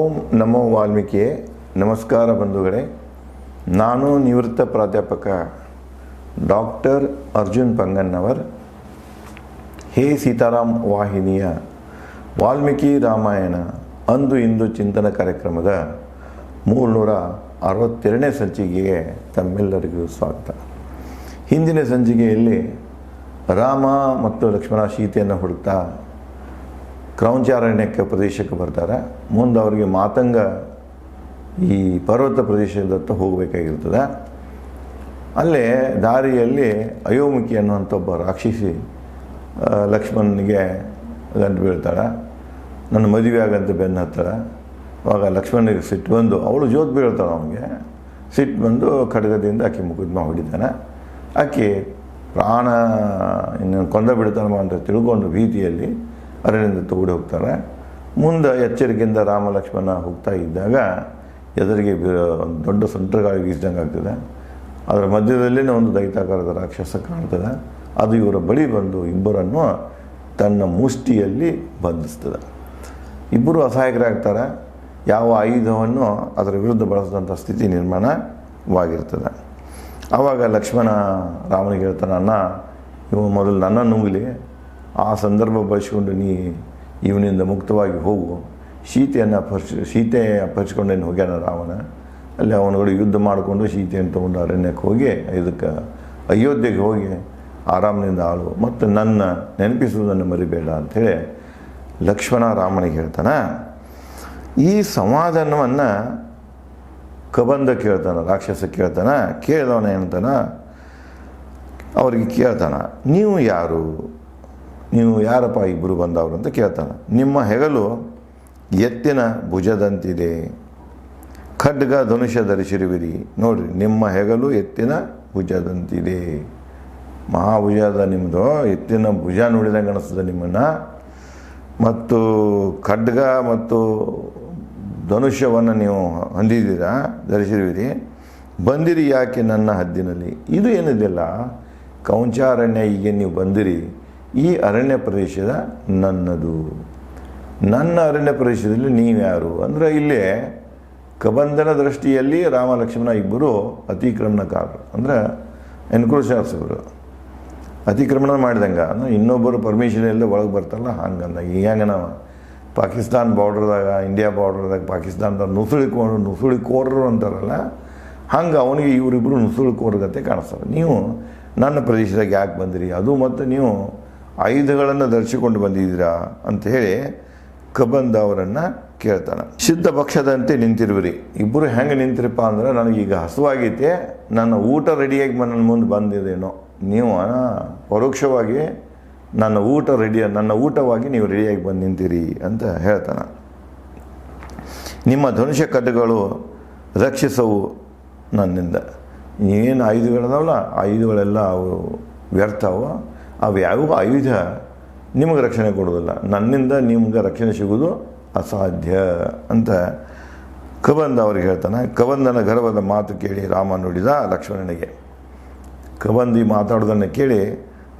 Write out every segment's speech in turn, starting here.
ಓಂ ನಮೋ ವಾಲ್ಮೀಕಿ. ನಮಸ್ಕಾರ ಬಂಧುಗಳೇ. ನಾನು ನಿವೃತ್ತ ಪ್ರಾಧ್ಯಾಪಕ ಡಾಕ್ಟರ್ ಅರ್ಜುನ್ ಪಂಗನ್ನವರ್. ಹೇ ಸೀತಾರಾಮ್ ವಾಹಿನಿಯ ವಾಲ್ಮೀಕಿ ರಾಮಾಯಣ ಅಂದು ಇಂದು ಚಿಂತನ ಕಾರ್ಯಕ್ರಮದ 362ನೇ ಸಂಚಿಕೆಗೆ ತಮ್ಮೆಲ್ಲರಿಗೂ ಸ್ವಾಗತ. ಹಿಂದಿನ ಸಂಚಿಕೆಯಲ್ಲಿ ರಾಮ ಮತ್ತು ಲಕ್ಷ್ಮಣ ಸೀತೆಯನ್ನು ಹುಡುಕ್ತಾ ಕ್ರೌಂಚಾರಣ್ಯಕ್ಕೆ ಪ್ರದೇಶಕ್ಕೆ ಬರ್ತಾರೆ. ಮುಂದೆ ಅವರಿಗೆ ಮಾತಂಗ ಈ ಪರ್ವತ ಪ್ರದೇಶದತ್ತ ಹೋಗಬೇಕಾಗಿರ್ತದೆ. ಅಲ್ಲೇ ದಾರಿಯಲ್ಲಿ ಅಯೋಮುಖಿ ಅನ್ನುವಂಥ ಒಬ್ಬ ರಾಕ್ಷಸಿ ಲಕ್ಷ್ಮಣನಿಗೆ ಗಂಟು ಬೀಳ್ತಾಳೆ. ನನ್ನ ಮದುವೆ ಆಗಂತ ಬೆನ್ನು ಹತ್ತಾಳೆ. ಅವಾಗ ಲಕ್ಷ್ಮಣನಿಗೆ ಸಿಟ್ಟು ಬಂದು, ಅವಳು ಜೋತ್ ಬೀಳ್ತಾಳೆ. ಅವನಿಗೆ ಸಿಟ್ಟು ಬಂದು ಖಡ್ಗದಿಂದ ಆಕೆ ಮುಖದ ಹೊಡಿತಾನೆ. ಆಕೆ ಪ್ರಾಣ ಇನ್ನು ಕೊಂದ ಬಿಡ್ತಾನಮ್ಮ ಅಂತ ತಿಳ್ಕೊಂಡು ಭೀತಿಯಲ್ಲಿ ಅರಣ್ಯದಿಂದ ಓಡಿ ಹೋಗ್ತಾರೆ. ಮುಂದೆ ಎಚ್ಚರಿಕೆಯಿಂದ ರಾಮ ಲಕ್ಷ್ಮಣ ಹೋಗ್ತಾ ಇದ್ದಾಗ ಎದುರಿಗೆ ಒಂದು ದೊಡ್ಡ ಸುಂಟರಗಾಳಿ ಬೀಸಿದಂಗೆ ಆಗ್ತದೆ. ಅದರ ಮಧ್ಯದಲ್ಲೇ ಒಂದು ದೈತ್ಯಾಕಾರದ ರಾಕ್ಷಸ ಕಾಣ್ತದೆ. ಅದು ಇವರ ಬಳಿ ಬಂದು ಇಬ್ಬರನ್ನು ತನ್ನ ಮುಷ್ಟಿಯಲ್ಲಿ ಬಂಧಿಸ್ತದೆ. ಇಬ್ಬರು ಅಸಹಾಯಕರಾಗ್ತಾರೆ. ಯಾವ ಆಯುಧವನ್ನು ಅದರ ವಿರುದ್ಧ ಬಳಸಿದಂಥ ಸ್ಥಿತಿ ನಿರ್ಮಾಣವಾಗಿರ್ತದೆ. ಆವಾಗ ಲಕ್ಷ್ಮಣ ರಾಮನಿಗೆ ಹೇಳ್ತಾನೆ, ಅಣ್ಣ ಇವ ಮೊದಲು ನನ್ನ ನುಂಗಲಿ, ಆ ಸಂದರ್ಭ ಬಳಸಿಕೊಂಡು ನೀ ಇವನಿಂದ ಮುಕ್ತವಾಗಿ ಹೋಗು. ಸೀತೆ ಅಪಹರಿಸ್ಕೊಂಡೇನು ಹೋಗ್ಯಾನ ರಾವಣ. ಅಲ್ಲಿ ಅವನುಗಳು ಯುದ್ಧ ಮಾಡಿಕೊಂಡು ಸೀತೆಯನ್ನು ತೊಗೊಂಡು ಅರಣ್ಯಕ್ಕೆ ಹೋಗಿ ಇದಕ್ಕೆ ಅಯೋಧ್ಯೆಗೆ ಹೋಗಿ ಆರಾಮದಿಂದ ಆಳು, ಮತ್ತು ನನ್ನ ನೆನಪಿಸುವುದನ್ನು ಮರಿಬೇಡ ಅಂಥೇಳಿ ಲಕ್ಷ್ಮಣ ರಾಮನಿಗೆ ಹೇಳ್ತಾನೆ. ಈ ಸಮಾಧಾನವನ್ನು ಕಬಂಧ ಕೇಳ್ತಾನೆ, ರಾಕ್ಷಸ ಕೇಳ್ತಾನೆ. ಕೇಳಿದವನ ಹೇಳ್ತಾನೆ, ಅವ್ರಿಗೆ ಕೇಳ್ತಾನೆ, ನೀವು ಯಾರು, ನೀವು ಯಾರಪ್ಪ ಇಬ್ಬರು ಬಂದವರು ಅಂತ ಕೇಳ್ತಾನೆ. ನಿಮ್ಮ ಹೆಗಲು ಎತ್ತಿನ ಭುಜದಂತಿದೆ, ಖಡ್ಗ ಧನುಷ್ಯ ಧರಿಸಿರುವಿರಿ. ನೋಡಿರಿ, ನಿಮ್ಮ ಹೆಗಲು ಎತ್ತಿನ ಭುಜದಂತಿದೆ. ಮಹಾಭುಜದ ನಿಮ್ಮದು, ಎತ್ತಿನ ಭುಜ ನೋಡಿದಂಗೆ ಅನಿಸ್ತದೆ ನಿಮ್ಮನ್ನು. ಮತ್ತು ಖಡ್ಗ ಮತ್ತು ಧನುಷ್ಯವನ್ನು ನೀವು ಹೊಂದಿದ್ದೀರಾ, ಧರಿಸಿರುವಿರಿ. ಬಂದಿರಿ ಯಾಕೆ ನನ್ನ ಹದ್ದಿನಲ್ಲಿ? ಇದು ಏನಿದೆಯಲ್ಲ, ಕೌಂಚಾರಣ್ಯ ಹೀಗೆ ನೀವು ಬಂದಿರಿ. ಈ ಅರಣ್ಯ ಪ್ರದೇಶದ ನನ್ನದು. ನನ್ನ ಅರಣ್ಯ ಪ್ರದೇಶದಲ್ಲಿ ನೀವ್ಯಾರು ಅಂದರೆ, ಇಲ್ಲೇ ಕಬಂಧನ ದೃಷ್ಟಿಯಲ್ಲಿ ರಾಮ ಲಕ್ಷ್ಮಣ ಇಬ್ಬರು ಅತಿಕ್ರಮಣಕಾರರು, ಅಂದರೆ ಎನ್ಕ್ರೋಚರ್ಸವರು. ಅತಿಕ್ರಮಣ ಮಾಡಿದಂಗೆ ಅಂದರೆ ಇನ್ನೊಬ್ಬರು ಪರ್ಮಿಷನ್ ಇಲ್ಲದೆ ಒಳಗೆ ಬರ್ತಾರಲ್ಲ, ಹಂಗಂದಾಗ. ಈಗ ನಾವು ಪಾಕಿಸ್ತಾನ ಬಾರ್ಡ್ರದಾಗ, ಇಂಡಿಯಾ ಬಾರ್ಡ್ರದಾಗ ಪಾಕಿಸ್ತಾನದಾಗ ನುಸುಳಿಕೋರರು ಅಂತಾರಲ್ಲ, ಹಂಗೆ ಅವನಿಗೆ ಇವರಿಬ್ಬರು ನುಸುಳಿಕೋರ್ಗತೆ ಕಾಣಿಸ್ತಾರೆ. ನೀವು ನನ್ನ ಪ್ರದೇಶದಾಗ ಯಾಕೆ ಬಂದಿರಿ, ಅದು ಮತ್ತು ನೀವು ಆಯುಧಗಳನ್ನು ಧರಿಸಿಕೊಂಡು ಬಂದಿದ್ದೀರಾ ಅಂತ ಹೇಳಿ ಕಬಂಧ ಅವರನ್ನು ಕೇಳ್ತಾನೆ. ಸಿದ್ಧ ಪಕ್ಷದಂತೆ ನಿಂತಿರುವಿರಿ. ಇಬ್ಬರು ಹೆಂಗೆ ನಿಂತಿರಪ್ಪ ಅಂದ್ರೆ, ನನಗೀಗ ಹಸುವಾಗೈತೆ, ನನ್ನ ಊಟ ರೆಡಿಯಾಗಿ ನನ್ನ ಮುಂದೆ ಬಂದಿದೇನೋ, ನೀವು ಪರೋಕ್ಷವಾಗಿ ನನ್ನ ಊಟವಾಗಿ ನೀವು ರೆಡಿಯಾಗಿ ಬಂದು ನಿಂತೀರಿ ಅಂತ ಹೇಳ್ತಾನೆ. ನಿಮ್ಮ ಧನುಷ್ಯ ಖಡ್ಗಗಳು ರಕ್ಷಿಸವು ನನ್ನಿಂದ. ಏನು ಆಯುಧಗಳದಾವಲ್ಲ, ಆಯುಧಗಳೆಲ್ಲ ಅವು ವ್ಯರ್ಥವು. ಅವು ಯಾವ ಆಯುಧ ನಿಮಗೆ ರಕ್ಷಣೆ ಕೊಡೋದಿಲ್ಲ. ನನ್ನಿಂದ ನಿಮ್ಗೆ ರಕ್ಷಣೆ ಸಿಗೋದು ಅಸಾಧ್ಯ ಅಂತ ಕಬಂಧ ಅವ್ರಿಗೆ ಹೇಳ್ತಾನೆ. ಕಬಂಧನ ಗರ್ವದ ಮಾತು ಕೇಳಿ ರಾಮ ನುಡಿದ ಲಕ್ಷ್ಮಣನಿಗೆ. ಕಬಂಧಿ ಮಾತಾಡೋದನ್ನು ಕೇಳಿ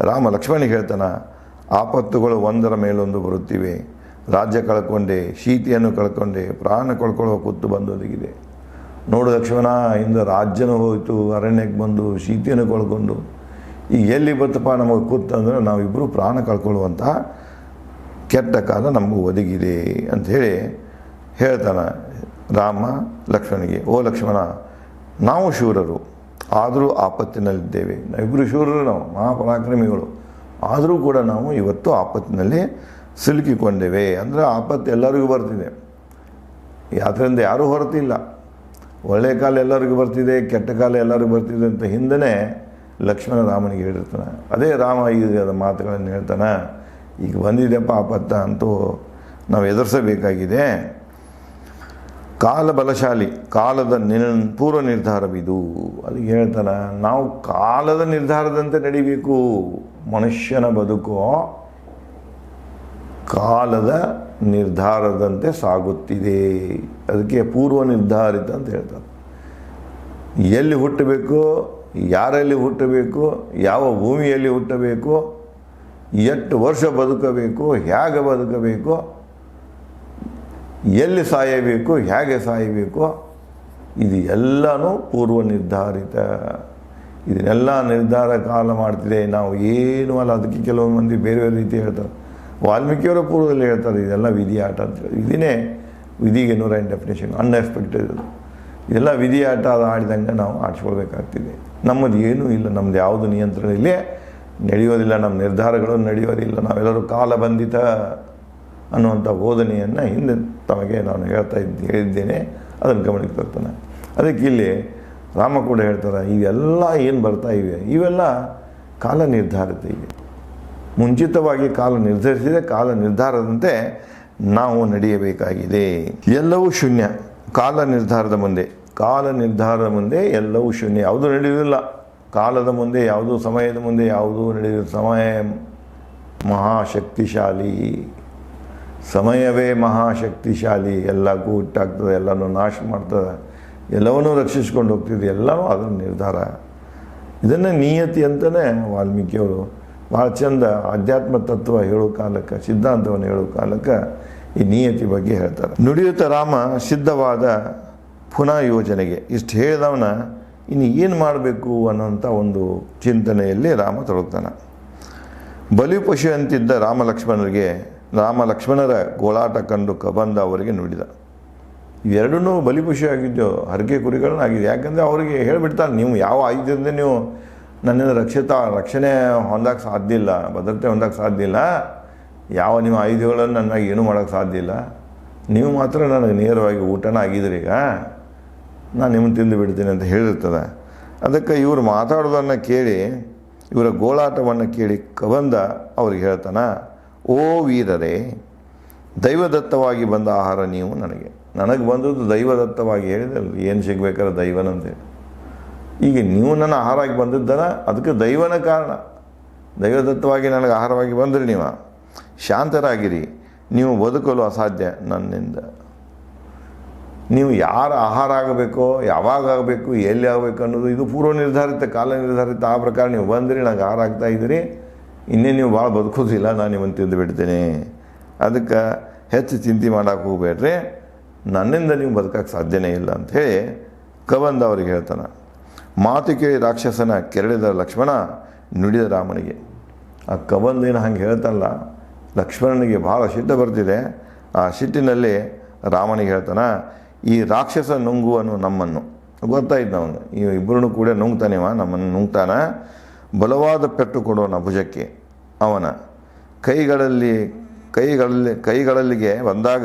ರಾಮ ಲಕ್ಷ್ಮಣನಿಗೆ ಹೇಳ್ತಾನೆ, ಆಪತ್ತುಗಳು ಒಂದರ ಮೇಲೊಂದು ಬರುತ್ತಿವೆ. ರಾಜ್ಯ ಕಳ್ಕೊಂಡೆ, ಸೀತೆಯನ್ನು ಕಳ್ಕೊಂಡೆ, ಪ್ರಾಣ ಕಳ್ಕೊಳ್ಳುವ ಕೂತು ಬಂದೊದಗಿದೆ. ನೋಡು ಲಕ್ಷ್ಮಣ, ಇಂದ ರಾಜ್ಯನೂ ಹೋಯಿತು, ಅರಣ್ಯಕ್ಕೆ ಬಂದು ಸೀತೆಯನ್ನು ಕಳ್ಕೊಂಡು ಈಗ ಎಲ್ಲಿ ಬತ್ತಪ್ಪ ನಮಗೆ ಕೂತಂದ್ರೆ ನಾವಿಬ್ಬರು ಪ್ರಾಣ ಕಳ್ಕೊಳ್ಳುವಂಥ ಕೆಟ್ಟ ಕಾಲ ನಮಗೂ ಒದಗಿದೆ ಅಂಥೇಳಿ ಹೇಳ್ತಾನೆ ರಾಮ ಲಕ್ಷ್ಮಣಿಗೆ. ಓ ಲಕ್ಷ್ಮಣ, ನಾವು ಶೂರರು, ಆದರೂ ಆಪತ್ತಿನಲ್ಲಿದ್ದೇವೆ. ನಾವಿಬ್ಬರು ಶೂರರು, ನಾವು ಮಹಾಪರಾಕ್ರಮಿಗಳು, ಆದರೂ ಕೂಡ ನಾವು ಇವತ್ತು ಆಪತ್ತಿನಲ್ಲಿ ಸಿಲುಕಿಕೊಂಡೇವೆ. ಅಂದರೆ ಆಪತ್ತು ಎಲ್ಲರಿಗೂ ಬರ್ತಿದೆ, ಯಾತ್ರೆಯಿಂದ ಯಾರೂ ಹೊರತಿಲ್ಲ. ಒಳ್ಳೆಯ ಕಾಲ ಎಲ್ಲರಿಗೂ ಬರ್ತಿದೆ, ಕೆಟ್ಟ ಕಾಲ ಎಲ್ಲರಿಗೂ ಬರ್ತಿದೆ ಅಂತ ಹಿಂದೆ ಲಕ್ಷ್ಮಣ ರಾಮನಿಗೆ ಹೇಳಿರ್ತಾನೆ. ಅದೇ ರಾಮ ಈಗ ಮಾತುಗಳನ್ನು ಹೇಳ್ತಾನೆ. ಈಗ ಬಂದಿದೆಯಪ್ಪ ಆಪತ್ತ, ಅಂತೂ ನಾವು ಎದುರಿಸಬೇಕಾಗಿದೆ. ಕಾಲ ಬಲಶಾಲಿ, ಕಾಲದ ಪೂರ್ವ ನಿರ್ಧಾರವಿದು. ಅದಕ್ಕೆ ಹೇಳ್ತಾನೆ, ನಾವು ಕಾಲದ ನಿರ್ಧಾರದಂತೆ ನಡಿಬೇಕು. ಮನುಷ್ಯನ ಬದುಕು ಕಾಲದ ನಿರ್ಧಾರದಂತೆ ಸಾಗುತ್ತಿದೆ. ಅದಕ್ಕೆ ಪೂರ್ವ ನಿರ್ಧಾರಿತ ಅಂತ ಹೇಳ್ತಾರೆ. ಎಲ್ಲಿ ಹುಟ್ಟಬೇಕು, ಯಾರಲ್ಲಿ ಹುಟ್ಟಬೇಕು, ಯಾವ ಭೂಮಿಯಲ್ಲಿ ಹುಟ್ಟಬೇಕು, ಎಷ್ಟು ವರ್ಷ ಬದುಕಬೇಕು, ಹೇಗೆ ಬದುಕಬೇಕು, ಎಲ್ಲಿ ಸಾಯಬೇಕು, ಹೇಗೆ ಸಾಯಬೇಕು, ಇದು ಎಲ್ಲನೂ ಪೂರ್ವ ನಿರ್ಧಾರಿತ. ಇದನ್ನೆಲ್ಲ ನಿರ್ಧಾರ ಕಾಲ ಮಾಡ್ತಿದೆ. ನಾವು ಏನೂ ಅಲ್ಲ. ಅದಕ್ಕೆ ಕೆಲವೊಂದು ಮಂದಿ ಬೇರೆ ಬೇರೆ ರೀತಿ ಹೇಳ್ತಾರೆ. ವಾಲ್ಮೀಕಿಯವರ ಪೂರ್ವದಲ್ಲಿ ಹೇಳ್ತಾರೆ ಇದೆಲ್ಲ ವಿಧಿ ಆಟ ಅಂತೇಳಿ. ಇದನ್ನೇ ವಿಧಿಗೆ 108 ಡೆಫಿನೇಷನ್. ಅನ್ಎಕ್ಸ್ಪೆಕ್ಟೆಡ್. ಇದೆಲ್ಲ ವಿಧಿ ಆಟ ಆಡಿದಂಗೆ ನಾವು ಆಡಿಸ್ಕೊಳ್ಬೇಕಾಗ್ತಿದೆ. ನಮ್ಮದು ಏನೂ ಇಲ್ಲ, ನಮ್ಮದು ಯಾವುದು ನಿಯಂತ್ರಣ ಇಲ್ಲೇ ನಡೆಯೋದಿಲ್ಲ, ನಮ್ಮ ನಿರ್ಧಾರಗಳು ನಡೆಯೋದಿಲ್ಲ. ನಾವೆಲ್ಲರೂ ಕಾಲಬಂಧಿತ ಅನ್ನುವಂಥ ಬೋಧನೆಯನ್ನು ಹಿಂದೆ ತಮಗೆ ನಾನು ಹೇಳಿದ್ದೇನೆ. ಅದನ್ನು ಗಮನಕ್ಕೆ ತರ್ತಾನೆ. ಅದಕ್ಕೆ ಇಲ್ಲಿ ರಾಮ ಕೂಡ ಹೇಳ್ತಾರೆ, ಇವೆಲ್ಲ ಏನು ಬರ್ತಾ ಇವೆ ಇವೆಲ್ಲ ಕಾಲ ನಿರ್ಧಾರಿತ ಇವೆ. ಮುಂಚಿತವಾಗಿ ಕಾಲ ನಿರ್ಧರಿಸಿದೆ. ಕಾಲ ನಿರ್ಧಾರದಂತೆ ನಾವು ನಡೆಯಬೇಕಾಗಿದೆ. ಎಲ್ಲವೂ ಶೂನ್ಯ ಕಾಲ ನಿರ್ಧಾರದ ಮುಂದೆ. ಕಾಲ ನಿರ್ಧಾರದ ಮುಂದೆ ಎಲ್ಲವೂ ಶೂನ್ಯ, ಯಾವುದೂ ನಡೆಯುವುದಿಲ್ಲ. ಕಾಲದ ಮುಂದೆ ಯಾವುದು, ಸಮಯದ ಮುಂದೆ ಯಾವುದೂ ನಡೆಯುವುದು. ಸಮಯ ಮಹಾಶಕ್ತಿಶಾಲಿ. ಸಮಯವೇ ಮಹಾಶಕ್ತಿಶಾಲಿ. ಎಲ್ಲಕ್ಕೂ ಹುಟ್ಟಾಗ್ತದೆ, ಎಲ್ಲನೂ ನಾಶ ಮಾಡ್ತದೆ, ಎಲ್ಲವನ್ನೂ ರಕ್ಷಿಸ್ಕೊಂಡು ಹೋಗ್ತಿದೆ. ಎಲ್ಲನೂ ಅದರ ನಿರ್ಧಾರ. ಇದನ್ನು ನಿಯತಿ ಅಂತಲೇ ವಾಲ್ಮೀಕಿಯವರು ಭಾಳ ಚಂದ ಆಧ್ಯಾತ್ಮ ತತ್ವ ಹೇಳೋ ಕಾಲಕ್ಕೆ, ಸಿದ್ಧಾಂತವನ್ನು ಹೇಳೋ ಕಾಲಕ್ಕೆ ಈ ನಿಯತಿ ಬಗ್ಗೆ ಹೇಳ್ತಾರೆ. ನುಡಿಯುತ್ತ ರಾಮ ಸಿದ್ಧವಾದ ಪುನಃ ಯೋಜನೆಗೆ. ಇಷ್ಟು ಹೇಳಿದವನ ಇನ್ನು ಏನು ಮಾಡಬೇಕು ಅನ್ನೋಂಥ ಒಂದು ಚಿಂತನೆಯಲ್ಲಿ ರಾಮ ತೊಡಗ್ತಾನೆ. ಬಲಿಪಶು ಅಂತಿದ್ದ ರಾಮ ಲಕ್ಷ್ಮಣರ ಗೋಳಾಟ ಕಂಡು ಕಬಂದ ಅವರಿಗೆ ನುಡಿದ. ಇವೆರಡೂ ಬಲಿಪಶು ಆಗಿದ್ದು, ಹರಕೆ ಕುರಿಗಳನ್ನಾಗಿದೆ. ಯಾಕಂದರೆ ಅವರಿಗೆ ಹೇಳಿಬಿಡ್ತಾರೆ, ನೀವು ಯಾವ ಆಯುಧದಿಂದ ನೀವು ನನ್ನಿಂದ ರಕ್ಷಣೆ ಹೊಂದಕ್ಕೆ ಸಾಧ್ಯ ಇಲ್ಲ, ಭದ್ರತೆ ಹೊಂದಕ್ಕೆ ಸಾಧ್ಯ ಇಲ್ಲ. ಯಾವ ನಿಮ್ಮ ಆಯುಧಗಳನ್ನು ನನ್ನ ಮ್ಯಾಗ ಏನೂ ಮಾಡೋಕ್ಕೆ ಸಾಧ್ಯ ಇಲ್ಲ. ನೀವು ಮಾತ್ರ ನನಗೆ ನೇರವಾಗಿ ಊಟನ ಆಗಿದ್ರಿ, ಈಗ ನಾನು ನಿಮ್ಮನ್ನು ತಿಂದು ಬಿಡ್ತೀನಿ ಅಂತ ಹೇಳಿರ್ತದೆ. ಅದಕ್ಕೆ ಇವರು ಮಾತಾಡೋದನ್ನು ಕೇಳಿ, ಇವರ ಗೋಳಾಟವನ್ನು ಕೇಳಿ ಕಬಂದ ಅವ್ರಿಗೆ ಹೇಳ್ತಾನೆ, ಓ ವೀರರೇ, ದೈವದತ್ತವಾಗಿ ಬಂದ ಆಹಾರ ನೀವು ನನಗೆ ಬಂದದ್ದು ದೈವದತ್ತವಾಗಿ ಹೇಳಿದಲ್ಲ, ಏನು ಸಿಗ್ಬೇಕಾದ್ರೆ ದೈವನಂತೇಳಿ. ಈಗ ನೀವು ನನ್ನ ಆಹಾರವಾಗಿ ಬಂದಿದ್ದಾನ, ಅದಕ್ಕೆ ದೈವನ ಕಾರಣ. ದೈವದತ್ತವಾಗಿ ನನಗೆ ಆಹಾರವಾಗಿ ಬಂದ್ರಿ. ನೀವು ಶಾಂತರಾಗಿರಿ, ನೀವು ಬದುಕಲು ಅಸಾಧ್ಯ ನನ್ನಿಂದ. ನೀವು ಯಾರ ಆಹಾರ ಆಗಬೇಕೋ, ಯಾವಾಗ ಆಗಬೇಕು, ಎಲ್ಲಿ ಆಗಬೇಕು ಅನ್ನೋದು ಇದು ಪೂರ್ವ ನಿರ್ಧಾರಿತ, ಕಾಲ ನಿರ್ಧಾರಿತ. ಆ ಪ್ರಕಾರ ನೀವು ಬಂದ್ರಿ, ನನಗೆ ಆಹಾರ ಆಗ್ತಾ ಇದ್ದೀರಿ, ಇನ್ನೇ ನೀವು ಭಾಳ ಬದುಕೋದಿಲ್ಲ, ನಾನು ನಿಮ್ಮನ್ನು ತಿಂದು ಬಿಡ್ತೀನಿ. ಅದಕ್ಕೆ ಹೆಚ್ಚು ಚಿಂತೆ ಮಾಡೋಕೆ ಹೋಗ್ಬೇಡ್ರಿ, ನನ್ನಿಂದ ನೀವು ಬದುಕೋಕ್ಕೆ ಸಾಧ್ಯನೇ ಇಲ್ಲ ಅಂಥೇಳಿ ಕಬಂದ ಅವ್ರಿಗೆ ಹೇಳ್ತಾನೆ. ಮಾತು ಕೇಳಿ ರಾಕ್ಷಸನ ಕೆರಳಿದ ಲಕ್ಷ್ಮಣ ನುಡಿದ ರಾಮನಿಗೆ. ಆ ಕಬಂದೇನು ಹಂಗೆ ಹೇಳ್ತಾನಲ್ಲ, ಲಕ್ಷ್ಮಣನಿಗೆ ಭಾಳ ಸಿಟ್ಟು ಬರ್ತಿದೆ. ಆ ಸಿಟ್ಟಿನಲ್ಲಿ ರಾಮನಿಗೆ ಹೇಳ್ತಾನೆ, ಈ ರಾಕ್ಷಸ ನುಂಗುವನು ನಮ್ಮನ್ನು. ಗೊತ್ತಾಯ್ತು ಅವನು, ಇಬ್ಬರನ್ನು ಕೂಡ ನುಂಗ್ತಾನಿವ, ನಮ್ಮನ್ನು ನುಂಗ್ತಾನ. ಬಲವಾದ ಪೆಟ್ಟು ಕೊಡೋಣ ಭುಜಕ್ಕೆ. ಅವನ ಕೈಗಳಲ್ಲಿಗೆ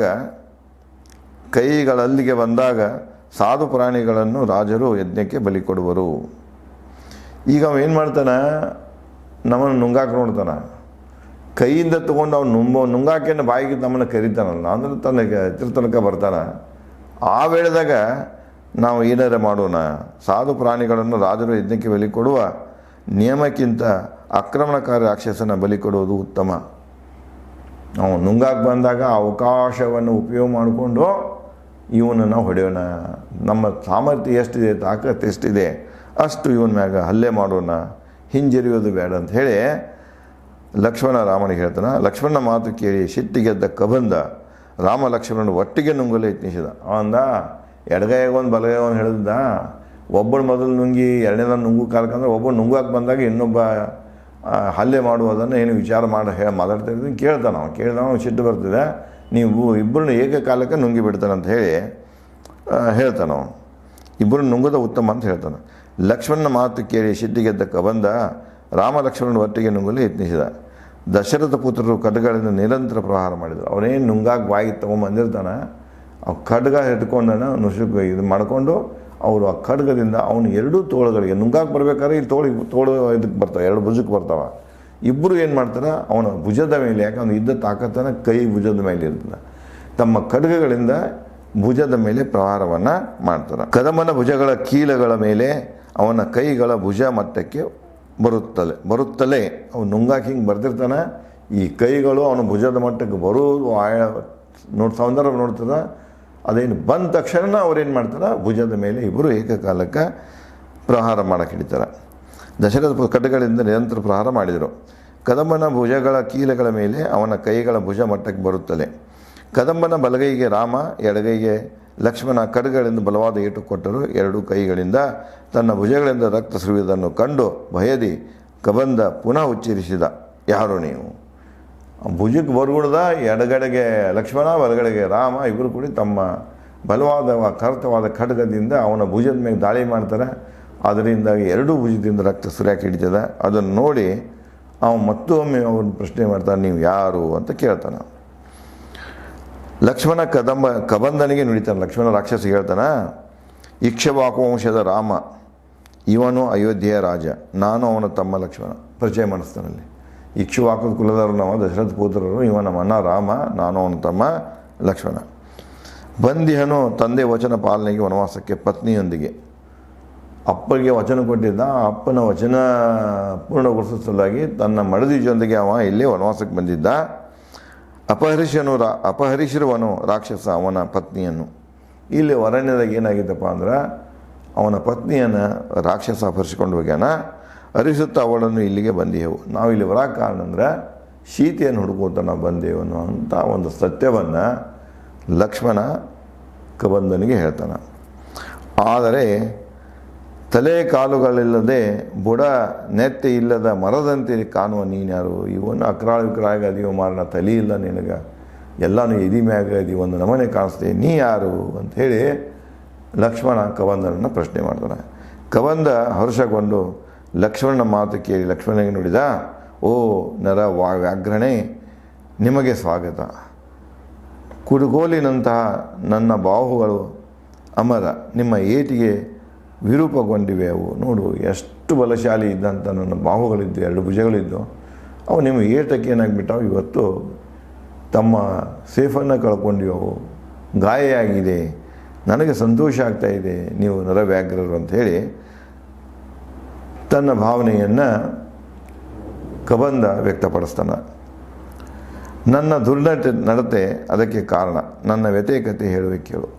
ಬಂದಾಗ ಸಾಧು ಪ್ರಾಣಿಗಳನ್ನು ರಾಜರು ಯಜ್ಞಕ್ಕೆ ಬಲಿ ಕೊಡುವರು. ಈಗ ಅವ ಏನು ಮಾಡ್ತಾನೆ, ನಮ್ಮನ್ನು ನುಂಗಾಕೆ ನೋಡ್ತಾನೆ. ಕೈಯಿಂದ ತೊಗೊಂಡು ಅವ್ನು ನುಂಗಾಕೆಯನ್ನು ಬಾಯಿಗೆ ನಮ್ಮನ್ನು ಕರಿತಾನಲ್ಲ, ಅಂದ್ರೆ ತನಗೆ ತನಕ ಬರ್ತಾನೆ. ಆ ವೇಳೆದಾಗ ನಾವು ಏನಾರ ಮಾಡೋಣ, ಸಾಧು ಪ್ರಾಣಿಗಳನ್ನು ರಾಜರು ಯಜ್ಞಕ್ಕೆ ಬಲಿ ಕೊಡುವ ನಿಯಮಕ್ಕಿಂತ ಆಕ್ರಮಣಕಾರಿ ರಾಕ್ಷಸನ ಬಲಿ ಕೊಡುವುದು ಉತ್ತಮ. ನಾವು ನುಂಗಾಕೆ ಬಂದಾಗ ಅವಕಾಶವನ್ನು ಉಪಯೋಗ ಮಾಡಿಕೊಂಡು ಇವನನ್ನು ಹೊಡೆಯೋಣ. ನಮ್ಮ ಸಾಮರ್ಥ್ಯ ಎಷ್ಟಿದೆ, ತಾಕತ್ತು ಎಷ್ಟಿದೆ ಅಷ್ಟು ಇವನ ಮ್ಯಾಗ ಹಲ್ಲೆ ಮಾಡೋಣ, ಹಿಂಜರಿಯೋದು ಬೇಡ ಅಂತ ಹೇಳಿ ಲಕ್ಷ್ಮಣ ರಾಮನಿಗೆ ಹೇಳ್ತಾನೆ. ಲಕ್ಷ್ಮಣನ ಮಾತು ಕೇಳಿ ಸಿಟ್ಟಿಗೆದ್ದ ಕಬಂದ ರಾಮ ಲಕ್ಷ್ಮಣನು ಒಟ್ಟಿಗೆ ನುಂಗಲು ಯತ್ನಿಸಿದ. ಅವಂದ ಎಡಗೈಗೆ ಒಂದು ಬಲಗೈ ಒಂದು ಹೇಳಿದ. ಒಬ್ಬಳು ಮೊದಲು ನುಂಗಿ ಎರಡನೇದ ನುಂಗು ಕಾಲಕ್ಕಂದ್ರೆ ಒಬ್ಬಳು ನುಂಗಾಕೆ ಬಂದಾಗ ಇನ್ನೊಬ್ಬ ಹಲ್ಲೆ ಮಾಡುವುದನ್ನು ಏನು ವಿಚಾರ ಮಾತಾಡ್ತಾ ಇದ್ದೀನಿ ಕೇಳ್ತಾನೆ. ಅವನು ಕೇಳಿದವ ಸಿಟ್ಟು ಬರ್ತಿದೆ, ನೀವು ಇಬ್ಬರನ್ನ ಏಕಕಾಲಕ್ಕೆ ನುಂಗಿ ಬಿಡ್ತಾನೆ ಅಂತ ಹೇಳಿ ಹೇಳ್ತಾನೆ. ಅವನು ಇಬ್ಬರು ನುಂಗೋದ ಉತ್ತಮ ಅಂತ ಹೇಳ್ತಾನೆ. ಲಕ್ಷ್ಮಣನ ಮಾತು ಕೇಳಿ ಸಿಟ್ಟಿಗೆದ್ದ ಕಬಂದ ರಾಮ ಲಕ್ಷ್ಮಣನ ಒಟ್ಟಿಗೆ ನುಂಗಲು ಯತ್ನಿಸಿದ. ದಶರಥ ಪುತ್ರರು ಖಡ್ಗಗಳಿಂದ ನಿರಂತರ ಪ್ರಹಾರ ಮಾಡಿದರು. ಅವನೇನು ನುಂಗಾಕೆ ಬಾಯಿಗೆ ತೊಗೊಂಬಂದಿರ್ತಾನೆ, ಅವು ಖಡ್ಗ ಹಿಡ್ಕೊಂಡನ ನುಸುಕು ಇದು ಮಾಡಿಕೊಂಡು ಅವರು ಆ ಖಡ್ಗದಿಂದ ಅವನು ಎರಡೂ ತೋಳುಗಳಿಗೆ ನುಂಗಾಕೆ ಬರ್ಬೇಕಾದ್ರೆ ಇಲ್ಲಿ ತೋಳು ಇದಕ್ಕೆ ಬರ್ತಾವೆ, ಎರಡು ಭುಜಕ್ಕೆ ಬರ್ತಾವೆ. ಇಬ್ಬರು ಏನು ಮಾಡ್ತಾರೆ, ಅವನ ಭುಜದ ಮೇಲೆ, ಯಾಕಂದ್ರೆ ಇದ್ದ ತಾಕತ್ತನ ಕೈ ಭುಜದ ಮೇಲೆ ಇರ್ತದೆ, ತಮ್ಮ ಖಡ್ಗಗಳಿಂದ ಭುಜದ ಮೇಲೆ ಪ್ರಹಾರವನ್ನು ಮಾಡ್ತಾರೆ. ಕದಮನ ಭುಜಗಳ ಕೀಲಗಳ ಮೇಲೆ ಅವನ ಕೈಗಳ ಭುಜ ಮಟ್ಟಕ್ಕೆ ಬರುತ್ತಲೇ ಅವನು ನುಂಗಾಕಿ ಹಿಂಗೆ ಬರ್ತಿರ್ತಾನೆ. ಈ ಕೈಗಳು ಅವನ ಭುಜದ ಮಟ್ಟಕ್ಕೆ ಬರೋದು ಸೌಂದರ್ಯ ನೋಡ್ತದೆ. ಅದೇನು ಬಂದ ತಕ್ಷಣ ಅವ್ರೇನು ಮಾಡ್ತಾರೆ, ಭುಜದ ಮೇಲೆ ಇಬ್ಬರು ಏಕಕಾಲಕ್ಕೆ ಪ್ರಹಾರ ಮಾಡೋಕೆ ಹಿಡಿತಾರೆ. ದಶರಥ ಖಡ್ಗಗಳಿಂದ ನಿರಂತರ ಪ್ರಹಾರ ಮಾಡಿದರು. ಕದಮನ ಭುಜಗಳ ಕೀಲಗಳ ಮೇಲೆ ಅವನ ಕೈಗಳ ಭುಜ ಮಟ್ಟಕ್ಕೆ ಬರುತ್ತಲೇ ಕದಂಬನ ಬಲಗೈಗೆ ರಾಮ, ಎಡಗೈಗೆ ಲಕ್ಷ್ಮಣ ಖಡ್ಗಗಳಿಂದ ಬಲವಾದ ಏಟು ಕೊಟ್ಟರು. ಎರಡೂ ಕೈಗಳಿಂದ ತನ್ನ ಭುಜಗಳಿಂದ ರಕ್ತ ಸುರಿಯುವುದನ್ನು ಕಂಡು ಭಯದಿ ಕಬಂದ ಪುನಃ ಉಚ್ಚರಿಸಿದ, ಯಾರು ನೀವು? ಭುಜಕ್ಕೆ ಬರಗುಡ್ದ, ಎಡಗಡೆಗೆ ಲಕ್ಷ್ಮಣ, ಬಲಗಡೆಗೆ ರಾಮ ಇಬ್ಬರು ಕೂಡಿ ತಮ್ಮ ಬಲವಾದ ಕರ್ತವಾದ ಖಡ್ಗದಿಂದ ಅವನ ಭುಜದ ಮೇಲೆ ದಾಳಿ ಮಾಡ್ತಾರೆ. ಅದರಿಂದಾಗಿ ಎರಡೂ ಭುಜದಿಂದ ರಕ್ತ ಸುರಿಯಾಕೆ ಹಿಡಿತದೆ. ಅದನ್ನು ನೋಡಿ ಅವನು ಮತ್ತೊಮ್ಮೆ ಅವ್ರನ್ನ ಪ್ರಶ್ನೆ ಮಾಡ್ತಾನೆ, ನೀವು ಯಾರು ಅಂತ ಕೇಳ್ತಾನೆ. ಲಕ್ಷ್ಮಣ ಕಬಂದನಿಗೆ ನುಡಿತಾನೆ. ಲಕ್ಷ್ಮಣ ರಾಕ್ಷಸ ಹೇಳ್ತಾನೆ, ಇಕ್ಷ್ವಾಕು ವಂಶದ ರಾಮ, ಇವನು ಅಯೋಧ್ಯೆಯ ರಾಜ, ನಾನು ಅವನ ತಮ್ಮ ಲಕ್ಷ್ಮಣ. ಪರಿಚಯ ಮಾಡಿಸ್ತಾನಲ್ಲಿ. ಇಕ್ಷ್ವಾಕು ಕುಲದವರು ನಾವು ದಶರಥ ಪುತ್ರರು, ಇವ ನಮ್ಮ ಅಣ್ಣ ರಾಮ, ನಾನು ಅವನ ತಮ್ಮ ಲಕ್ಷ್ಮಣ. ಬಂದಿಹನು ತಂದೆ ವಚನ ಪಾಲನೆಗೆ ವನವಾಸಕ್ಕೆ ಪತ್ನಿಯೊಂದಿಗೆ. ಅಪ್ಪಗೆ ವಚನ ಕೊಟ್ಟಿದ್ದ, ಅಪ್ಪನ ವಚನ ಪೂರ್ಣಗೊಳಿಸೋ ಸಲುವಾಗಿ ತನ್ನ ಮಡದಿ ಜೊತೆಗೆ ಅವ ಇಲ್ಲಿ ವನವಾಸಕ್ಕೆ ಬಂದಿದ್ದ. ಅಪಹರಿಸಿರುವನು ರಾಕ್ಷಸ ಅವನ ಪತ್ನಿಯನ್ನು. ಇಲ್ಲಿ ಅರಣ್ಯದಾಗ ಏನಾಗಿದ್ದಪ್ಪ ಅಂದ್ರೆ ಅವನ ಪತ್ನಿಯನ್ನು ರಾಕ್ಷಸ ಅಪಹರಿಸಿಕೊಂಡು ಹೋಗ್ಯಾನ. ಹರಿಸುತ್ತಾ ಅವಳನ್ನು ಇಲ್ಲಿಗೆ ಬಂದೆವು. ನಾವು ಇಲ್ಲಿ ಬರೋಕ್ಕೆ ಕಾರಣ ಅಂದರೆ ಸೀತೆಯನ್ನು ಹುಡುಕೋತ ನಾವು ಬಂದೆವು ಅನ್ನುವಂಥ ಒಂದು ಸತ್ಯವನ್ನು ಲಕ್ಷ್ಮಣ ಕಬಂದನಿಗೆ ಹೇಳ್ತಾನೆ. ಆದರೆ ತಲೆ ಕಾಲುಗಳಿಲ್ಲದೆ ಬುಡ ನೆತ್ತೆ ಇಲ್ಲದ ಮರದಂತೆ ಕಾಣುವ ನೀನ್ಯಾರು? ಇವನು ಅಕ್ರಾಳ ವಿಕ್ರಾಗ ಅದೀವ ಮಾರಣ, ತಲೆ ಇಲ್ಲ ನಿನಗೆ, ಎಲ್ಲನೂ ಎದಿ ಮ್ಯಾಗ ಅದೀವ, ಒಂದು ನಮನೆ ಕಾಣಿಸ್ತೆ, ನೀ ಯಾರು ಅಂಥೇಳಿ ಲಕ್ಷ್ಮಣ ಕಬಂದನನ್ನು ಪ್ರಶ್ನೆ ಮಾಡ್ತಾನೆ. ಕಬಂದ ಹರ್ಷಗೊಂಡು ಲಕ್ಷ್ಮಣನ ಮಾತು ಕೇಳಿ ಲಕ್ಷ್ಮಣನಿಗೆ ನುಡಿದ, ಓ ನರ ವ್ಯಾಘ್ರಣೆ, ನಿಮಗೆ ಸ್ವಾಗತ. ಕುಡುಗೋಲಿನಂತಹ ನನ್ನ ಬಾಹುಗಳು ಅಮರ, ನಿಮ್ಮ ಏಟಿಗೆ ವಿರೂಪಗೊಂಡಿವೆ. ಅವು ನೋಡು ಎಷ್ಟು ಬಲಶಾಲಿ ಇದ್ದಂಥ ನನ್ನ ಬಾಹುಗಳಿದ್ದು, ಎರಡು ಭುಜಗಳಿದ್ದು, ಅವು ನಿಮ್ಮ ಏಟಕ್ಕೆ ಏನಾಗಿಬಿಟ್ಟವು, ಇವತ್ತು ತಮ್ಮ ಸೇಫನ್ನು ಕಳ್ಕೊಂಡಿವೆ, ಅವು ಗಾಯ ಆಗಿದೆ, ನನಗೆ ಸಂತೋಷ ಆಗ್ತಾಯಿದೆ, ನೀವು ನರವ್ಯಾಘ್ರರು ಅಂಥೇಳಿ ತನ್ನ ಭಾವನೆಯನ್ನು ಕಬಂದ ವ್ಯಕ್ತಪಡಿಸ್ತಾನೆ. ನನ್ನ ನಡತೆ ಅದಕ್ಕೆ ಕಾರಣ, ನನ್ನ ವ್ಯತಿಕತೆ ಹೇಳುವೆ ಕೇಳು.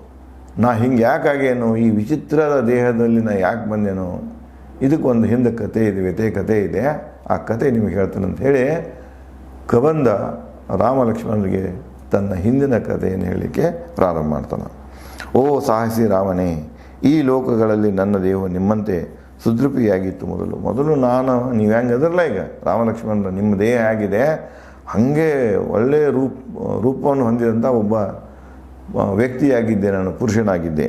ನಾ ಹಿಂಗೆ ಯಾಕಾಗೇನು, ಈ ವಿಚಿತ್ರದ ದೇಹದಲ್ಲಿ ನಾ ಯಾಕೆ ಬಂದೇನೋ, ಇದಕ್ಕೊಂದು ಹಿಂದೆ ಕತೆ ಇದೆ, ವ್ಯತಿಕತೆ ಇದೆ, ಆ ಕತೆ ನಿಮಗೆ ಹೇಳ್ತಾನೆ ಅಂತ ಹೇಳಿ ಕಬಂದ ರಾಮ ಲಕ್ಷ್ಮಣರಿಗೆ ತನ್ನ ಹಿಂದಿನ ಕಥೆಯನ್ನು ಹೇಳಲಿಕ್ಕೆ ಪ್ರಾರಂಭ ಮಾಡ್ತಾನೆ. ಓ ಸಾಹಸಿ ರಾಮನೇ, ಈ ಲೋಕಗಳಲ್ಲಿ ನನ್ನ ದೇಹ ನಿಮ್ಮಂತೆ ಸುದೃಪಿಯಾಗಿತ್ತು. ಮೊದಲು ನಾನು, ನೀವು ಹೆಂಗೆ ಅದರಲ್ಲ ಈಗ ರಾಮ ಲಕ್ಷ್ಮಣರ ನಿಮ್ಮ ದೇಹ ಆಗಿದೆ, ಹಾಗೆ ಒಳ್ಳೆಯ ರೂಪವನ್ನು ಹೊಂದಿದಂಥ ಒಬ್ಬ ವ್ಯಕ್ತಿಯಾಗಿದ್ದೆ, ನಾನು ಪುರುಷನಾಗಿದ್ದೆ.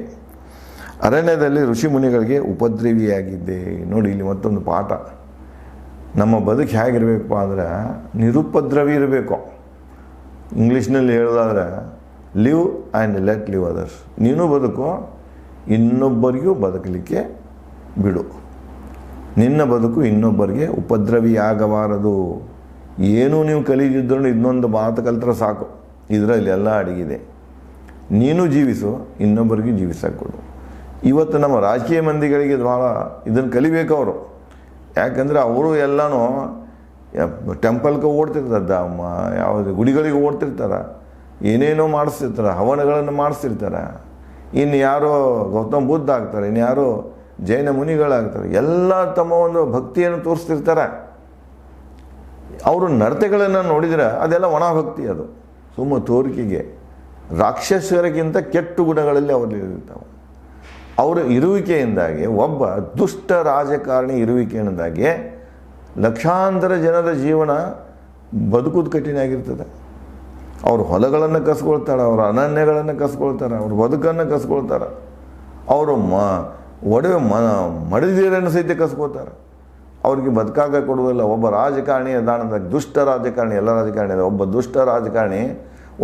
ಅರಣ್ಯದಲ್ಲಿ ಋಷಿ ಮುನಿಗಳಿಗೆ ಉಪದ್ರವಿಯಾಗಿದ್ದೆ. ನೋಡಿ ಇಲ್ಲಿ ಮತ್ತೊಂದು ಪಾಠ. ನಮ್ಮ ಬದುಕು ಹೇಗಿರಬೇಕಪ್ಪ ಅಂದ್ರೆ ನಿರುಪದ್ರವಿ ಇರಬೇಕು. ಇಂಗ್ಲೀಷ್ನಲ್ಲಿ ಹೇಳೋದಾದ್ರೆ live and let live others. ನೀನು ಬದುಕು, ಇನ್ನೊಬ್ಬರಿಗೂ ಬದುಕಲಿಕ್ಕೆ ಬಿಡು. ನಿನ್ನ ಬದುಕು ಇನ್ನೊಬ್ಬರಿಗೆ ಉಪದ್ರವಿಯಾಗಬಾರದು. ಏನೂ ನೀವು ಕಲಿದಿದ್ದರೂ ಇನ್ನೊಂದು ಮಾತು ಕಲ್ತ್ರೆ ಸಾಕು, ಇದರಲ್ಲಿ ಎಲ್ಲ ಅಡಗಿದೆ. ನೀನು ಜೀವಿಸು, ಇನ್ನೊಬ್ಬರಿಗೆ ಜೀವಿಸಕ್ಕೆ ಕೊಡು. ಇವತ್ತು ನಮ್ಮ ರಾಜಕೀಯ ಮಂದಿಗಳಿಗೆ ಭಾಳ ಇದನ್ನು ಕಲಿಬೇಕು ಅವರು. ಯಾಕಂದರೆ ಅವರು ಎಲ್ಲನೂ ಟೆಂಪಲ್ಗೆ ಓಡ್ತಿರ್ತಾರೆ, ಯಾವುದು ಗುಡಿಗಳಿಗೆ ಓಡ್ತಿರ್ತಾರೆ, ಏನೇನೋ ಮಾಡಿಸ್ತಿರ್ತಾರೆ, ಹವನಗಳನ್ನು ಮಾಡಿಸ್ತಿರ್ತಾರೆ. ಇನ್ನು ಯಾರೋ ಗೌತಮ್ ಬುದ್ಧ ಆಗ್ತಾರೆ, ಇನ್ನು ಯಾರೋ ಜೈನ ಮುನಿಗಳಾಗ್ತಾರೆ. ಎಲ್ಲ ತಮ್ಮ ಒಂದು ಭಕ್ತಿಯನ್ನು ತೋರಿಸ್ತಿರ್ತಾರೆ. ಅವರು ನಡತೆಗಳನ್ನು ನೋಡಿದರೆ ಅದೆಲ್ಲ ಒಣ ಭಕ್ತಿ, ಅದು ಸುಮ್ಮ ತೋರಿಕೆಗೆ. ರಾಕ್ಷಸರಿಗಿಂತ ಕೆಟ್ಟ ಗುಣಗಳಲ್ಲಿ ಅವರಲ್ಲಿರ್ತಾವೆ. ಅವರ ಇರುವಿಕೆಯಿಂದಾಗಿ, ಒಬ್ಬ ದುಷ್ಟ ರಾಜಕಾರಣಿ ಇರುವಿಕೆಯಿಂದಾಗಿ ಲಕ್ಷಾಂತರ ಜನರ ಜೀವನ ಬದುಕುವುದು ಕಠಿಣ ಆಗಿರ್ತದೆ. ಅವರು ಹೊಲಗಳನ್ನು ಕಸ್ಕೊಳ್ತಾರೆ, ಅವರ ಅನನ್ಯಗಳನ್ನು ಕಸ್ಕೊಳ್ತಾರೆ, ಅವ್ರ ಬದುಕನ್ನು ಕಸ್ಕೊಳ್ತಾರೆ, ಅವರು ಒಡವೆ ಮಡಿದೀರನ್ನು ಸಹಿತ ಕಸ್ಕೊಳ್ತಾರೆ. ಅವ್ರಿಗೆ ಬದುಕಾಗ ಕೊಡುವುದಿಲ್ಲ. ಒಬ್ಬ ರಾಜಕಾರಣಿ ಅದಾನಂದ, ದುಷ್ಟ ರಾಜಕಾರಣಿ, ಎಲ್ಲ ರಾಜಕಾರಣಿ ಅದ. ಒಬ್ಬ ದುಷ್ಟ ರಾಜಕಾರಣಿ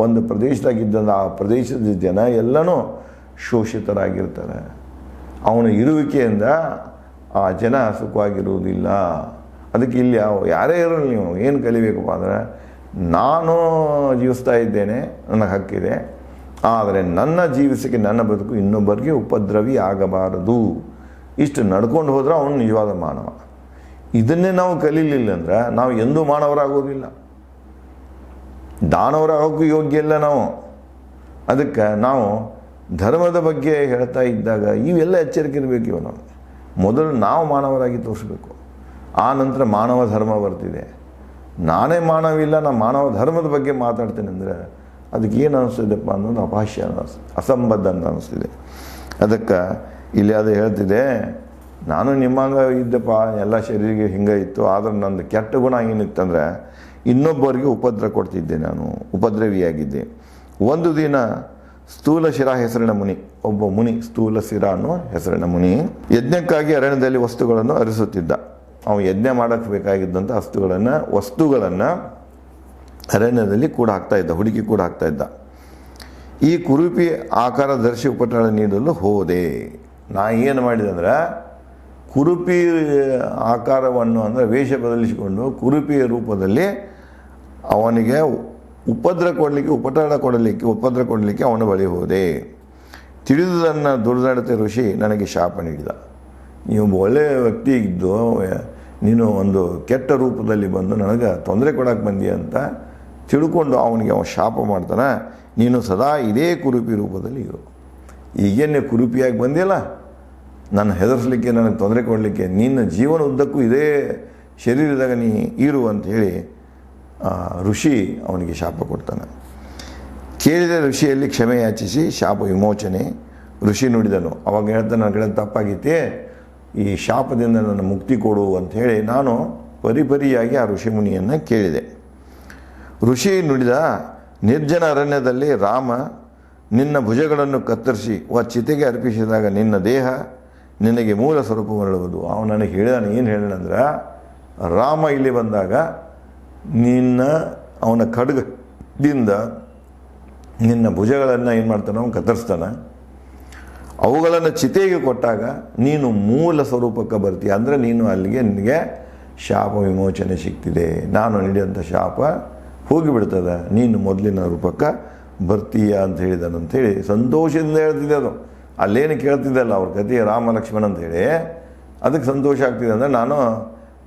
ಒಂದು ಪ್ರದೇಶದಾಗಿದ್ದಂಥ ಆ ಪ್ರದೇಶದ ಜನ ಎಲ್ಲನೂ ಶೋಷಿತರಾಗಿರ್ತಾರೆ. ಅವನ ಇರುವಿಕೆಯಿಂದ ಆ ಜನ ಸುಖವಾಗಿರುವುದಿಲ್ಲ. ಅದಕ್ಕೆ ಇಲ್ಲಿ ಯಾರೇ ಇರಲಿ, ನೀವು ಏನು ಕಲಿಬೇಕಪ್ಪ ಅಂದರೆ, ನಾನು ಜೀವಿಸ್ತಾ ಇದ್ದೇನೆ, ನನಗೆ ಹಕ್ಕಿದೆ, ಆದರೆ ನನ್ನ ಜೀವಿಸಕ್ಕೆ, ನನ್ನ ಬದುಕು ಇನ್ನೊಬ್ಬರಿಗೆ ಉಪದ್ರವಿ ಆಗಬಾರದು. ಇಷ್ಟು ನಡ್ಕೊಂಡು ಹೋದ್ರೆ ಅವನು ನಿಜವಾದ ಮಾನವ. ಇದನ್ನೇ ನಾವು ಕಲೀಲಿಲ್ಲ ಅಂದ್ರೆ ನಾವು ಎಂದೂ ಮಾನವರಾಗೋದಿಲ್ಲ, ದಾನವರಾಗೋಕ್ಕೂ ಯೋಗ್ಯ ಇಲ್ಲ ನಾವು. ಅದಕ್ಕೆ ನಾವು ಧರ್ಮದ ಬಗ್ಗೆ ಹೇಳ್ತಾ ಇದ್ದಾಗ ಇವೆಲ್ಲ ಎಚ್ಚರಿಕೆ ಇರಬೇಕು. ಇವು ನಾವು ಮೊದಲು ನಾವು ಮಾನವರಾಗಿ ತೋರಿಸ್ಬೇಕು, ಆ ನಂತರ ಮಾನವ ಧರ್ಮ ಬರ್ತಿದೆ. ನಾನೇ ಮಾನವಿಲ್ಲ, ನಾನು ಮಾನವ ಧರ್ಮದ ಬಗ್ಗೆ ಮಾತಾಡ್ತೇನೆ ಅಂದರೆ ಅದಕ್ಕೆ ಏನು ಅನ್ನಿಸ್ತಿದೆಪ್ಪ ಅನ್ನೋದು ಅಪಹಾಸ್ಯ ಅಸಂಬದ್ಧ ಅಂತ ಅನ್ನಿಸ್ತಿದೆ. ಅದಕ್ಕೆ ಇಲ್ಲಿ ಅದು ಹೇಳ್ತಿದೆ, ನಾನು ನಿಮ್ಮಂಗ ಇದ್ದೆಪ್ಪ, ಎಲ್ಲ ಶರೀರಿಗೆ ಹಿಂಗೆ ಇತ್ತು, ಆದರೆ ನಂದು ಕೆಟ್ಟ ಗುಣ ಏನಿತ್ತಂದರೆ ಇನ್ನೊಬ್ಬರಿಗೆ ಉಪದ್ರ ಕೊಡ್ತಿದ್ದೆ, ನಾನು ಉಪದ್ರವಿಯಾಗಿದ್ದೆ. ಒಂದು ದಿನ ಸ್ಥೂಲ ಶಿರ ಹೆಸರಿನ ಮುನಿ, ಒಬ್ಬ ಮುನಿ ಸ್ಥೂಲ ಶಿರ ಅನ್ನೋ ಹೆಸರಿನ ಮುನಿ ಯಜ್ಞಕ್ಕಾಗಿ ಅರಣ್ಯದಲ್ಲಿ ವಸ್ತುಗಳನ್ನು ಅರಿಸುತ್ತಿದ್ದ. ಅವನು ಯಜ್ಞ ಮಾಡೋಕ್ಕೆ ಬೇಕಾಗಿದ್ದಂಥ ವಸ್ತುಗಳನ್ನು ಅರಣ್ಯದಲ್ಲಿ ಕೂಡ ಹಾಕ್ತಾ ಇದ್ದ, ಹುಡುಕಿ ಕೂಡ ಹಾಕ್ತಾ ಇದ್ದ. ಈ ಕುರುಪಿ ಆಕಾರದರ್ಶಿ ಉಪಟಳ ನೀಡಲು ಹೋದೆ. ನಾ ಏನು ಮಾಡಿದೆ ಅಂದ್ರೆ, ಕುರುಪಿ ಆಕಾರವನ್ನು ಅಂದರೆ ವೇಷ ಬದಲಿಸಿಕೊಂಡು ಕುರುಪಿಯ ರೂಪದಲ್ಲಿ ಅವನಿಗೆ ಉಪದ್ರ ಕೊಡಲಿಕ್ಕೆ ಅವನ ಬಳಿ ಹೋದೆ. ತಿಳಿದುದನ್ನು ದುರ್ನಡತೆ ಋಷಿ ನನಗೆ ಶಾಪ ನೀಡಿದ. ನೀವು ಒಳ್ಳೆಯ ವ್ಯಕ್ತಿ ಇದ್ದು ನೀನು ಒಂದು ಕೆಟ್ಟ ರೂಪದಲ್ಲಿ ಬಂದು ನನಗೆ ತೊಂದರೆ ಕೊಡೋಕೆ ಬಂದಿ ಅಂತ ತಿಳ್ಕೊಂಡು ಅವನಿಗೆ ಶಾಪ ಮಾಡ್ತಾನೆ. ನೀನು ಸದಾ ಇದೇ ಕುರುಪಿ ರೂಪದಲ್ಲಿ ಇರು. ಈಗೇನು ಕುರುಪಿಯಾಗಿ ಬಂದಿಲ್ಲ, ನನ್ನ ಹೆದರಿಸಲಿಕ್ಕೆ, ನನಗೆ ತೊಂದರೆ ಕೊಡಲಿಕ್ಕೆ, ನಿನ್ನ ಜೀವನ ಉದ್ದಕ್ಕೂ ಇದೇ ಶರೀರದಾಗ ನೀ ಇರು ಅಂಥೇಳಿ ಋಷಿ ಅವನಿಗೆ ಶಾಪ ಕೊಡ್ತಾನೆ. ಕೇಳಿದ ಋಷಿಯಲ್ಲಿ ಕ್ಷಮೆ ಯಾಚಿಸಿ ಶಾಪ ವಿಮೋಚನೆ ಋಷಿ ನುಡಿದನು. ಅವಾಗ ಹೇಳ್ತಾನೆ, ನನ್ನ ಕಡೆ ತಪ್ಪಾಗಿತ್ತೆ, ಈ ಶಾಪದಿಂದ ನನ್ನ ಮುಕ್ತಿ ಕೊಡು ಅಂಥೇಳಿ ನಾನು ಪರಿಪರಿಯಾಗಿ ಆ ಋಷಿ ಮುನಿಯನ್ನು ಕೇಳಿದೆ. ಋಷಿ ನುಡಿದ, ನಿರ್ಜನ ಅರಣ್ಯದಲ್ಲಿ ರಾಮ ನಿನ್ನ ಭುಜಗಳನ್ನು ಕತ್ತರಿಸಿ ಚಿತೆಗೆ ಅರ್ಪಿಸಿದಾಗ ನಿನ್ನ ದೇಹ ನಿನಗೆ ಮೂಲ ಸ್ವರೂಪ ಮರಳುವುದು. ಅವನು ನನಗೆ ಹೇಳಿದಾನೆ, ಏನು ಹೇಳಿದಂದ್ರೆ, ರಾಮ ಇಲ್ಲಿ ಬಂದಾಗ ಅವನ ಖಡ್ಗದಿಂದ ನಿನ್ನ ಭುಜಗಳನ್ನು ಏನು ಮಾಡ್ತಾನೆ, ಅವನು ಕತ್ತರಿಸ್ತಾನೆ. ಅವುಗಳನ್ನು ಚಿತೆಗೆ ಕೊಟ್ಟಾಗ ನೀನು ಮೂಲ ಸ್ವರೂಪಕ್ಕೆ ಬರ್ತೀಯ. ಅಂದರೆ ನೀನು ಅಲ್ಲಿಗೆ ನಿನಗೆ ಶಾಪ ವಿಮೋಚನೆ ಸಿಗ್ತಿದೆ, ನಾನು ನೀಡಿದಂಥ ಶಾಪ ಹೋಗಿಬಿಡ್ತದೆ, ನೀನು ಮೊದಲಿನ ರೂಪಕ್ಕೆ ಬರ್ತೀಯ ಅಂತ ಹೇಳಿದಾನಂಥೇಳಿ ಸಂತೋಷದಿಂದ ಹೇಳ್ತಿದ್ದೆ. ಅದು ಅಲ್ಲೇನು ಕೇಳ್ತಿದ್ದಲ್ಲ ಅವ್ರ ಕಥೆ ರಾಮ ಲಕ್ಷ್ಮಣ ಅಂಥೇಳಿ, ಅದಕ್ಕೆ ಸಂತೋಷ ಆಗ್ತಿದೆ. ಅಂದರೆ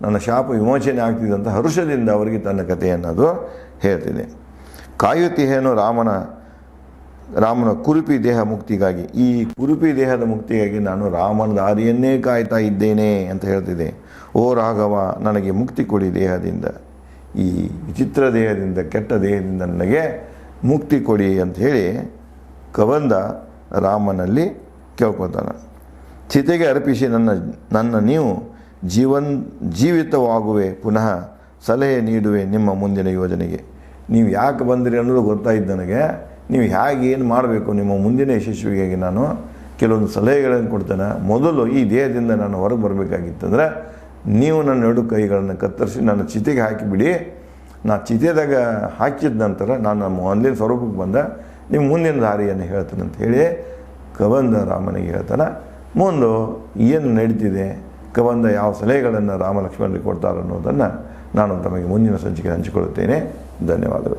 ನನ್ನ ಶಾಪ ವಿಮೋಚನೆ ಆಗ್ತಿದೆ ಅಂತ ಹರುಷದಿಂದ ಅವರಿಗೆ ತನ್ನ ಕಥೆಯನ್ನು ಅದು ಹೇಳ್ತಿದೆ. ಕಾಯುತ್ತಿಹೇನು ರಾಮನ ಕುರುಪಿ ದೇಹ ಮುಕ್ತಿಗಾಗಿ, ಈ ಕುರುಪಿ ದೇಹದ ಮುಕ್ತಿಗಾಗಿ ನಾನು ರಾಮನ ದಾರಿಯನ್ನೇ ಕಾಯ್ತಾ ಇದ್ದೇನೆ ಅಂತ ಹೇಳ್ತಿದೆ. ಓ ರಾಘವ, ನನಗೆ ಮುಕ್ತಿ ಕೊಡಿ ದೇಹದಿಂದ, ಈ ವಿಚಿತ್ರ ದೇಹದಿಂದ, ಕೆಟ್ಟ ದೇಹದಿಂದ ನನಗೆ ಮುಕ್ತಿ ಕೊಡಿ ಅಂತ ಹೇಳಿ ಕಬಂದ ರಾಮನಲ್ಲಿ ಕೇಳ್ಕೊತಾನೆ. ಚಿತೆಗೆ ಅರ್ಪಿಸಿ ನನ್ನ ನೀವು ಜೀವಿತವಾಗುವೆ, ಪುನಃ ಸಲಹೆ ನೀಡುವೆ ನಿಮ್ಮ ಮುಂದಿನ ಯೋಜನೆಗೆ. ನೀವು ಯಾಕೆ ಬಂದಿರಿ ಅನ್ನೋದು ಗೊತ್ತಾಯಿತು ನನಗೆ. ನೀವು ಹೇಗೆ ಏನು ಮಾಡಬೇಕು ನಿಮ್ಮ ಮುಂದಿನ ಯಶಸ್ವಿಗಾಗಿ ನಾನು ಕೆಲವೊಂದು ಸಲಹೆಗಳನ್ನು ಕೊಡ್ತೇನೆ. ಮೊದಲು ಈ ದೇಹದಿಂದ ನಾನು ಹೊರಗೆ ಬರಬೇಕಾಗಿತ್ತಂದ್ರೆ ನೀವು ನನ್ನ ಎರಡು ಕೈಗಳನ್ನು ಕತ್ತರಿಸಿ ನನ್ನ ಚಿತೆಗೆ ಹಾಕಿಬಿಡಿ. ನಾ ಚಿತೆದಾಗ ಹಾಕಿದ ನಂತರ ನಾನು ಮೊದಲಿನ ಸ್ವರೂಪಕ್ಕೆ ಬಂದ ನೀವು ಮುಂದಿನ ದಾರಿಯನ್ನು ಹೇಳ್ತೇನೆ ಅಂತ ಹೇಳಿ ಕಬಂದ ರಾಮನಿಗೆ ಹೇಳ್ತಾನೆ. ಮುಂದೆ ಏನು ನಡೀತಿದೆ, ಕಬಂದ ಯಾವ ಸಲಹೆಗಳನ್ನು ರಾಮ ಲಕ್ಷ್ಮಣರಿಗೆ ಕೊಡ್ತಾರೆ ಅನ್ನೋದನ್ನು ನಾನು ತಮಗೆ ಮುಂದಿನ ಸಂಚಿಕೆ ಹಂಚಿಕೊಳ್ಳುತ್ತೇನೆ. ಧನ್ಯವಾದಗಳು.